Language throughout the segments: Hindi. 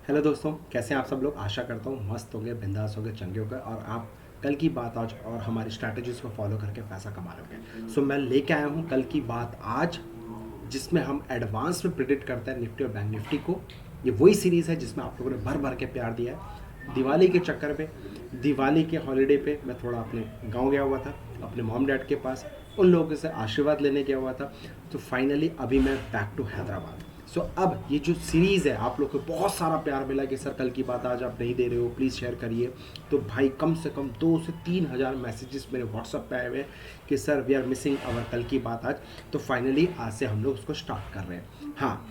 हेलो दोस्तों, कैसे हैं आप सब लोग। आशा करता हूँ मस्त होंगे, बिंदास होंगे, चंगे होंगे और आप कल की बात आज और हमारी स्ट्रैटेजीज को फॉलो करके पैसा कमा लोगे। सो मैं लेके आया हूँ कल की बात आज, जिसमें हम एडवांस में प्रिडिक्ट करते हैं निफ्टी और बैंक निफ्टी को। ये वही सीरीज़ है जिसमें आप लोगों ने भर भर के प्यार दिया है। दिवाली के चक्कर पे, दिवाली के हॉलीडे पे मैं थोड़ा अपने गांव गया हुआ था, अपने मॉम डैड के पास, उन लोगों से आशीर्वाद लेने गया हुआ था। तो फाइनली अभी मैं बैक टू हैदराबाद। सो अब ये जो सीरीज़ है, आप लोग को बहुत सारा प्यार मिला कि सर कल की बात आज आप नहीं दे रहे हो, प्लीज़ शेयर करिए। तो भाई कम से कम 2 से 3 हज़ार मैसेजेस मेरे व्हाट्सअप पे आए हुए हैं कि सर वी आर मिसिंग अवर कल की बात आज। तो फाइनली आज से हम लोग उसको स्टार्ट कर रहे हैं। हाँ,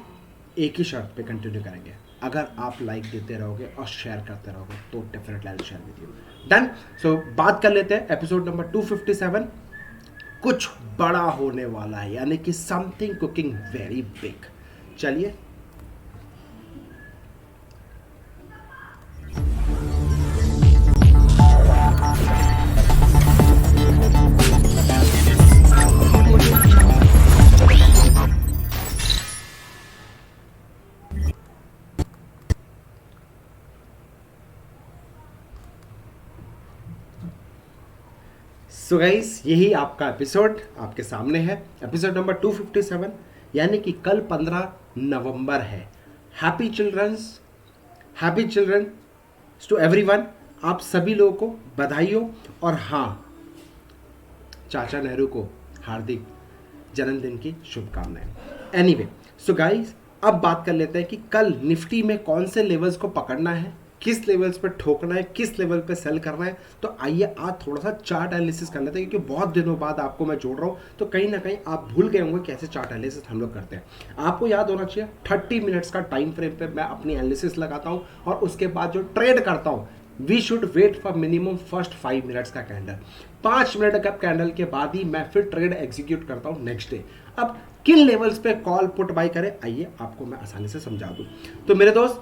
एक ही शर्त पे कंटिन्यू करेंगे। अगर आप लाइक देते रहोगे और शेयर करते रहोगे तो definitely I will share with you. Done. So बात कर लेते हैं एपिसोड नंबर 257। कुछ बड़ा होने वाला है, यानी कि समथिंग कुकिंग वेरी बिग। चलिए। सो गाइस, यही आपका एपिसोड आपके सामने है, एपिसोड नंबर 257, यानी कि कल 15 नवंबर है। Happy children's, happy children to everyone. आप सभी लोगों को बधाई हो। और हाँ, चाचा नेहरू को हार्दिक जन्मदिन की शुभकामनाएं। एनीवे, सो गाइस, अब बात कर लेते हैं कि कल निफ्टी में कौन से लेवल्स को पकड़ना है, किस लेवल्स पे ठोकना है, किस लेवल पे सेल करना है। तो आइए आज थोड़ा सा चार्ट एनालिसिस कर लेते हैं, क्योंकि बहुत दिनों बाद आपको मैं जोड़ रहा हूँ, तो कहीं ना कहीं आप भूल गए होंगे कैसे चार्ट एनालिसिस हम लोग करते हैं। आपको याद होना चाहिए 30 मिनट्स का टाइम फ्रेम पे मैं अपनी एनालिसिस लगाता हूँ और उसके बाद जो ट्रेड करता हूँ, we should wait for minimum first 5 minutes का कैंडल। 5 मिनट का कैंडल के बाद ही मैं फिर ट्रेड एग्जीक्यूट करता हूँ नेक्स्ट डे। अब किन लेवल्स पे कॉल पुट बाई करें, आइए आपको मैं आसानी से समझा दूं। तो मेरे दोस्त,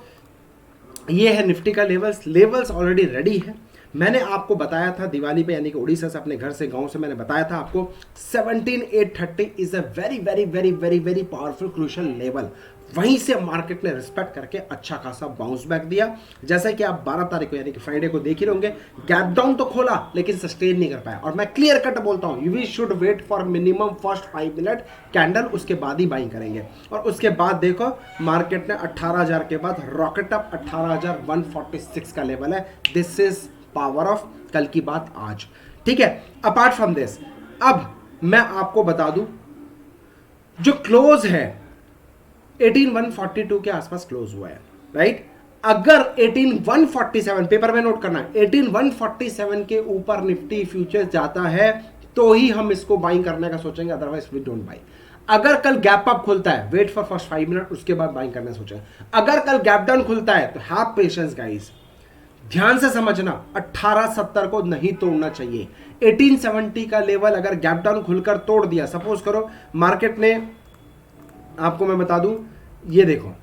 ये है निफ्टी का लेवल्स ऑलरेडी रेडी है। मैंने आपको बताया था दिवाली पे, यानी कि उड़ीसा से, अपने घर से, गांव से, मैंने बताया था आपको 17830 is a very very very very very powerful crucial level. वहीं से मार्केट ने रिस्पेक्ट करके अच्छा खासा बाउंस बैक दिया। जैसा कि आप 12 तारीख को, यानी कि फ्राइडे को देख ही होंगे, गैप डाउन तो खोला लेकिन सस्टेन नहीं कर पाया। और मैं क्लियर कट बोलता हूं, we should wait for minimum first 5 minute candle, उसके बाद ही बाइंग करेंगे। और उसके बाद देखो, मार्केट ने 18,000 के बाद रॉकेट अप, 18,146 का लेवल है। दिस इज पावर ऑफ कल की बात आज। ठीक है। अपार्ट फ्रॉम दिस, अब मैं आपको बता दूं, जो क्लोज है 18,142 के आसपास क्लोज हुआ है, राइट। अगर 18,147, पेपर में नोट करना है, 18,147 के ऊपर निफ्टी फ्यूचर्स जाता है तो ही हम इसको बाइंग करने का सोचेंगे, अदरवाइज वी डोंट बाई। अगर कल गैप अप खुलता है, वेट फॉर फर्स्ट 5 मिनट, उसके बाद बाइंग करना सोचेंगे। अगर कल गैप डाउन खुलता है तो हैव पेशेंस गाइस, ध्यान से समझना, 1870 को नहीं तोड़ना चाहिए। 1870 का लेवल अगर गैप डाउन खुलकर तोड़ दिया, सपोज करो मार्केट ने, आपको मैं बता दूं, ये देखो,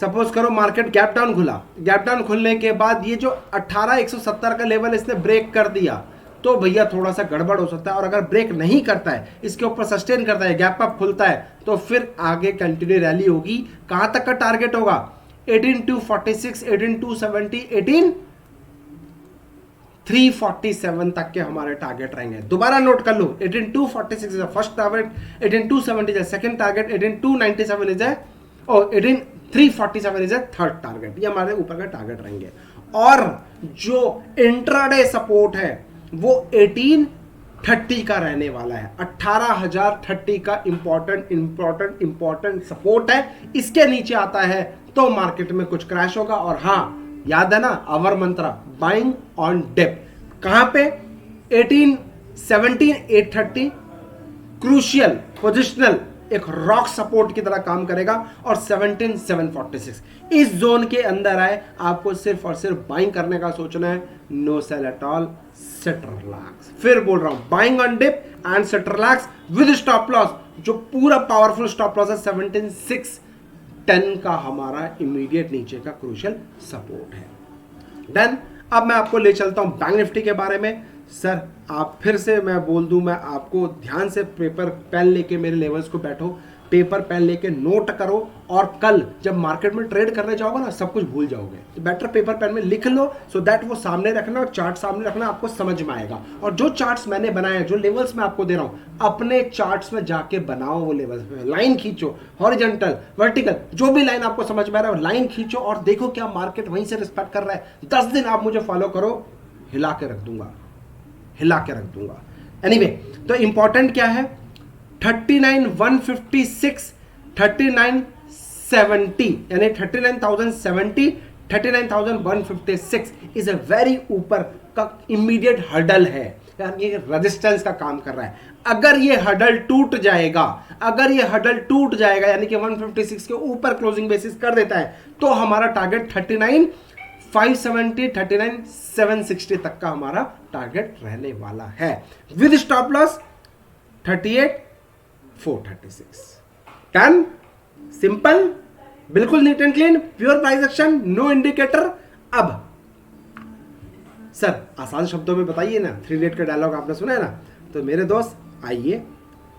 सपोज करो मार्केट गैप डाउन खुला, गैप डाउन खुलने के बाद ये जो 18,170 का लेवल इसने ब्रेक कर दिया, तो भैया थोड़ा सा गड़बड़ हो सकता है। और अगर ब्रेक नहीं करता है, इसके ऊपर सस्टेन करता है, गैप अप खुलता है, तो फिर आगे कंटिन्यू रैली होगी। कहां तक का टारगेट होगा? 18,246, 18,270, 18,347 तक के हमारे टारगेट रहेंगे। दोबारा नोट कर लो, 18,246 is the first target, 18,270 is the second target, 18,297 is the, और 18,347 इज द थर्ड टारगेट। ये हमारे ऊपर का टारगेट रहेंगे। और जो इंट्राडे सपोर्ट है वो 1830 का रहने वाला है। 18,030 का इंपॉर्टेंट सपोर्ट है। इसके नीचे आता है तो मार्केट में कुछ क्रैश होगा। और हाँ, याद है ना अवर मंत्रा, बाइंग ऑन डिप। कहां पे? 17,830 क्रूशियल पोजिशनल एक रॉक सपोर्ट की तरह काम करेगा। और 17,746 इस जोन के अंदर आए, आपको सिर्फ और सिर्फ बाइंग करने का सोचना है। No sell at all, sit relax. फिर बोल रहा हूं, buying on dip and sit relax with stop loss. जो पूरा पावरफुल स्टॉप लॉस है 17,610 का, हमारा इमीडिएट नीचे का क्रूशियल सपोर्ट है। डन। अब मैं आपको ले चलता हूं बैंक निफ्टी के बारे में। सर आप फिर से, मैं बोल दूं, मैं आपको ध्यान से पेपर पेन लेके मेरे लेवल्स को बैठो। पेपर पेन लेके नोट करो, और कल जब मार्केट में ट्रेड करने जाओगे ना सब कुछ भूल जाओगे। तो बेटर पेपर पेन में लिख लो, सो दैट वो सामने रखना और चार्ट सामने रखना, आपको समझ में आएगा। और जो चार्ट्स मैंने बनाए हैं, जो लेवल्स मैं आपको दे रहा हूं, अपने चार्ट्स में जाके बनाओ वो लेवल्स में, लाइन खींचो, हॉरिजॉन्टल वर्टिकल जो भी लाइन आपको समझ में आ रहा है लाइन खींचो और देखो क्या मार्केट वहीं से रिस्पेक्ट कर रहा है। 10 दिन आप मुझे फॉलो करो, हिला के रख दूंगा, हिला के रख दूंगा। एनीवे, तो इंपॉर्टेंट क्या है, 39,156, 39,70 यानी 39,070, 39,156 इज अ वेरी ऊपर का इमीडिएट हर्डल है, यानी ये रेजिस्टेंस का काम कर रहा है। अगर ये हर्डल टूट जाएगा, अगर ये हर्डल टूट जाएगा यानी कि 156 के ऊपर क्लोजिंग बेसिस कर देता है, तो हमारा टारगेट 39,570, 39,760 तक का हमारा टारगेट रहने वाला है, with stop loss 38,436। Done, simple, बिल्कुल neat and clean, pure price action, no indicator. अब सर आसान शब्दों में बताइए ना, 3 रेट का डायलॉग आपने सुना है ना, तो मेरे दोस्त आइए।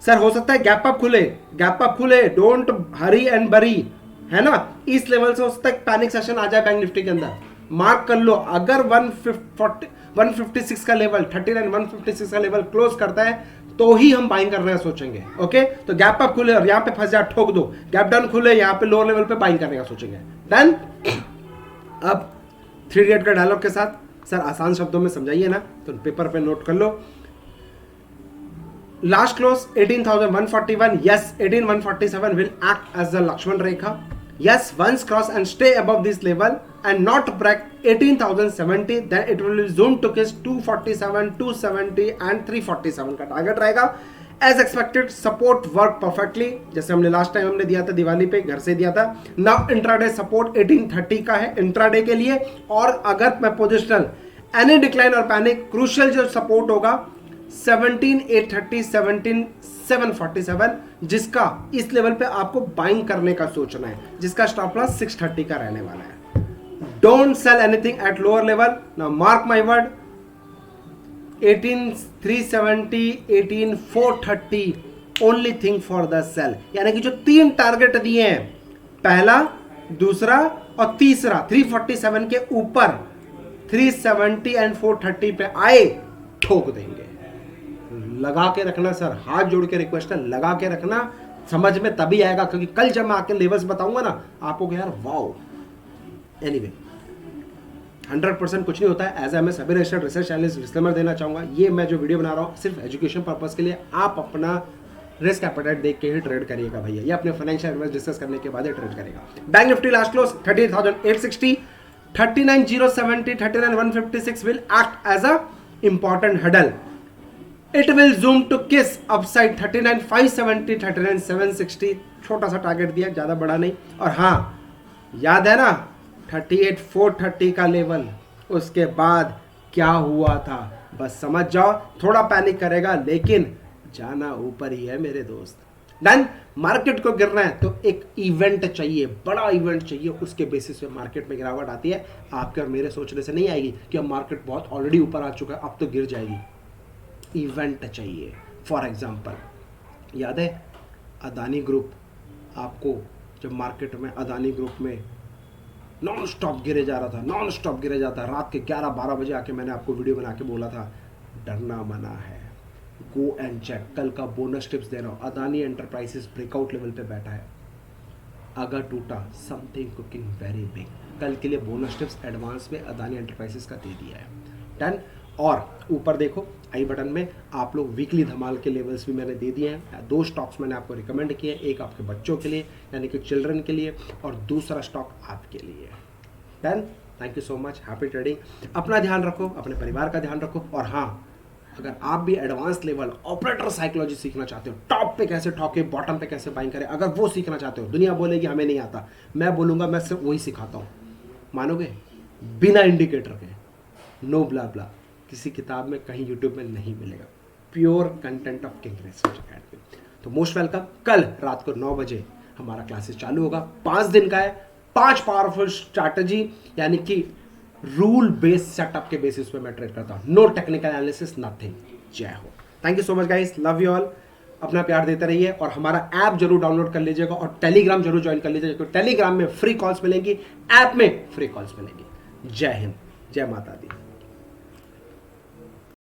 सर हो सकता है गैप अप खुले, गैप अप खुले, डोंट हरी एंड बरी, है ना, इस लेवल से हो सकता है पैनिक सेशन आ जाए बैंक निफ्टी के अंदर। मार्क कर लो, अगर 156 का लेवल, 39,156 का लेवल क्लोज करता है तो ही हम बाइंग करने का सोचेंगे। ओके, तो गैप अप खुले और यहां पे फंस जा, ठोक दो, गैप डाउन खुले, यहां पे लोअर लेवल पे बाइंग करने का सोचेंगे। डन। अब 3 रेट का डायलॉग के साथ सर आसान शब्दों में समझाइए ना, तो पेपर पे नोट कर लो। Last close 18,141, yes 18,147 will act as the Lakshman rekha. Yes, once cross and stay above this level and not break 18,070, then it will zoom to kiss 247, 270 and 347 का टारगेट रहेगा। As expected, support work perfectly, जैसे हमने लास्ट टाइम हमने दिया था दिवाली पे, घर से दिया था। Now इंट्राडे सपोर्ट 1830 का है इंट्राडे के लिए, और अगर मैं पोजिशनल एनी डिक्लाइन और पैनिक, क्रूशियल जो सपोर्ट होगा 17,830, 17,747, जिसका इस लेवल पे आपको बाइंग करने का सोचना है, जिसका स्टॉप लॉस 630 का रहने वाला है। Don't sell anything at lower level. Now mark my word, 18,370, 18,430 only thing for the sell, यानी कि जो 3 टारगेट दिए हैं, पहला, दूसरा और तीसरा, 347 के ऊपर 370 एंड 430 पे आए, ठोक देंगे। लगा के रखना सर, हाथ जोड़ के रिक्वेस्ट है, लगा के रखना, समझ में तभी आएगा, क्योंकि कल जब मैं आके लेवल्स बताऊंगा ना आपको यार वाओ। एनीवे 100% कुछ नहीं होता है। एज आई एम सभी रजिस्टर्ड रिसर्च एनालिस्ट डिस्क्लेमर देना चाहूंगा, ये मैं जो वीडियो बना रहा हूँ सिर्फ एजुकेशन पर्पस के लिए, आप अपना रिस्क एपेटाइट देख के ही ट्रेड करिएगा भैया, ये अपने फाइनेंशियल एडवाइस डिस्कस करने के बाद ही ट्रेड करेगा। Bank Nifty last close 38,860, 39,070, 39,156 will act as a important hurdle. It will zoom to kiss upside 39,570, 39,760, छोटा सा टारगेट दिया, ज्यादा बड़ा नहीं। और हाँ, याद है ना 38,430 का लेवल, उसके बाद क्या हुआ था बस समझ जाओ। थोड़ा पैनिक करेगा लेकिन जाना ऊपर ही है मेरे दोस्त। डन। मार्केट को गिरना है तो एक इवेंट चाहिए, बड़ा इवेंट चाहिए, उसके बेसिस पे मार्केट में गिरावट आती है। आपके और मेरे सोचने से नहीं आएगी कि अब मार्केट बहुत ऑलरेडी ऊपर आ चुका है अब तो गिर जाएगी। इवेंट चाहिए। फॉर एग्जांपल याद है अदानी ग्रुप, आपको जब मार्केट में अदानी ग्रुप में नॉन स्टॉप गिरे जा रहा था, नॉन स्टॉप गिरे जाता, रात के 11-12 बजे आके मैंने आपको वीडियो बना के बोला था डरना मना है, गो एंड चेक। कल का बोनस टिप्स दे रहा हूँ, अदानी एंटरप्राइजेस ब्रेकआउट लेवल पे बैठा है, अगर टूटा समथिंग कुकिंग वेरी बिग। कल के लिए बोनस टिप्स एडवांस में अदानी एंटरप्राइजेस का दे दिया है। डन। और ऊपर देखो आई बटन में आप लोग वीकली धमाल के लेवल्स भी मैंने दे दिए हैं। 2 स्टॉक्स मैंने आपको रिकमेंड किए, एक आपके बच्चों के लिए यानी कि चिल्ड्रन के लिए, और दूसरा स्टॉक आपके लिए। Done. Thank you so much, happy trading. अपना ध्यान रखो, अपने परिवार का ध्यान रखो। और हाँ, अगर आप भी एडवांस लेवल ऑपरेटर साइकोलॉजी सीखना चाहते हो, टॉप पे कैसे ठोके, बॉटम पे कैसे बाइंग करें, अगर वो सीखना चाहते हो, दुनिया बोलेगी हमें नहीं आता, मैं बोलूँगा मैं सिर्फ वही सिखाता हूँ, मानोगे? बिना इंडिकेटर के, नो ब्ला ब्ला, किसी किताब में कहीं यूट्यूब में नहीं मिलेगा, pure content of king research academy. तो मोस्ट वेलकम। कल रात को 9 बजे हमारा क्लासेस चालू होगा, 5 दिन का है, 5 पावरफुल स्ट्रैटेजी यानी कि रूल बेस्ड सेटअप के बेसिस पे मैं ट्रेड करता हूँ, नो टेक्निकल एनालिसिस, नथिंग। जय हो। Thank you so much guys, love you all. अपना प्यार देते रहिए और हमारा ऐप जरूर डाउनलोड कर लीजिएगा और टेलीग्राम जरूर ज्वाइन कर लीजिएगा, क्योंकि टेलीग्राम में फ्री कॉल्स मिलेंगी, ऐप में फ्री कॉल्स मिलेंगी। जय हिंद, जय माता दी।